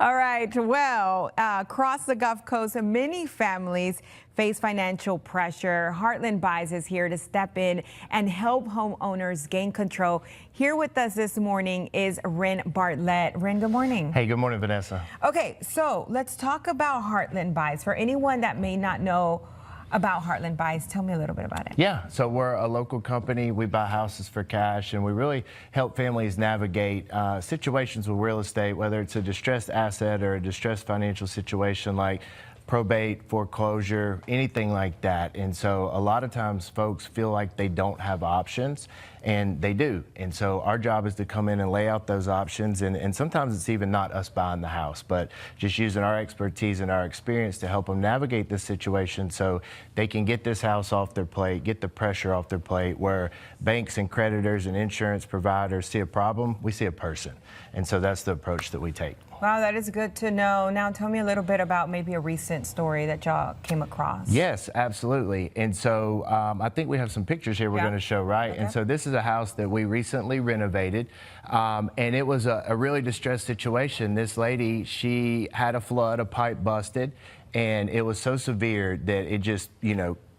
All right. Well, across the Gulf Coast, many families face financial pressure. Heartland Buys is here to step in and help homeowners gain control. Here with us this morning is Ren Bartlett. Ren, good morning. Hey, good morning, Vanessa. Okay, so let's talk about Heartland Buys. For anyone that may not know about Heartland Buys, tell me a little bit about it. Yeah, so we're a local company. We buy houses for cash, and we really help families navigate situations with real estate, whether it's a distressed asset or a distressed financial situation like probate, foreclosure, anything like that. And so a lot of times folks feel like they don't have options, and they do. And so our job is to come in and lay out those options. And sometimes it's even not us buying the house, but just using our expertise and our experience to help them navigate this situation so they can get this house off their plate, get the pressure off their plate, where banks and creditors and insurance providers see a problem, we see a person. And so that's the approach that we take. Wow, that is good to know. Now tell me a little bit about maybe a recent story that y'all came across. Yes, absolutely. And so I think we have some pictures here we're going to show, right? Okay. And so this is a house that we recently renovated, and it was a really distressed situation. This lady, she had a flood, a pipe busted, and it was so severe that it just,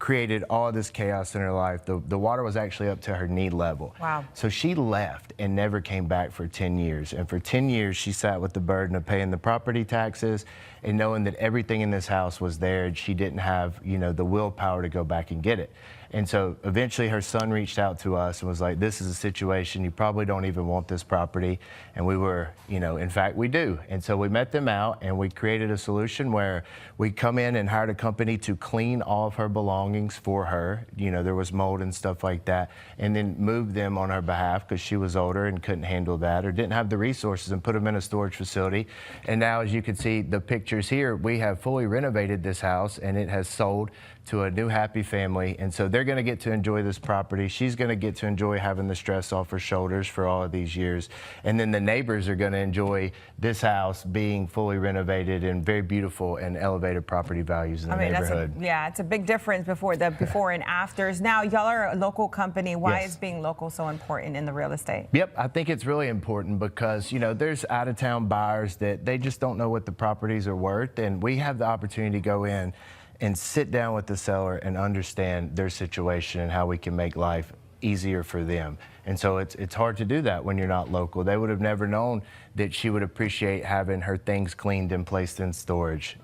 created all this chaos in her life. The water was actually up to her knee level. Wow. So she left and never came back for 10 years. And for 10 years, she sat with the burden of paying the property taxes and knowing that everything in this house was there, and she didn't have, the willpower to go back and get it. And so eventually her son reached out to us and was like, this is a situation, you probably don't even want this property. And we were, in fact, we do. And so we met them out and we created a solution where we come in and hired a company to clean all of her belongings for her. There was mold and stuff like that, and then moved them on her behalf because she was older and couldn't handle that or didn't have the resources, and put them in a storage facility. And now, as you can see the pictures here, we have fully renovated this house and it has sold to a new happy family. And so they're going to get to enjoy this property. She's going to get to enjoy having the stress off her shoulders for all of these years. And then the neighbors are going to enjoy this house being fully renovated and very beautiful and elevated property values in the neighborhood. It's a big difference before and afters. Now, y'all are a local company. Why is being local so important in the real estate? Yep, I think it's really important because, there's out-of-town buyers that they just don't know what the properties are worth. And we have the opportunity to go in and sit down with the seller and understand their situation and how we can make life easier for them. And so it's hard to do that when you're not local. They would have never known that she would appreciate having her things cleaned and placed in storage,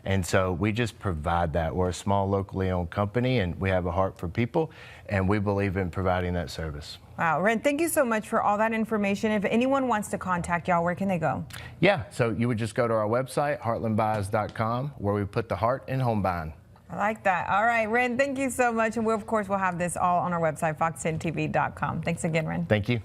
And so we just provide that. We're a small locally owned company, and we have a heart for people, and we believe in providing that service. Wow, Ren, thank you so much for all that information. If anyone wants to contact y'all, where can they go? Yeah, so you would just go to our website, heartlandbuys.com, where we put the heart in home buying. I like that. All right, Ren, thank you so much. And we, of course, will have this all on our website, fox10tv.com. Thanks again, Ren. Thank you.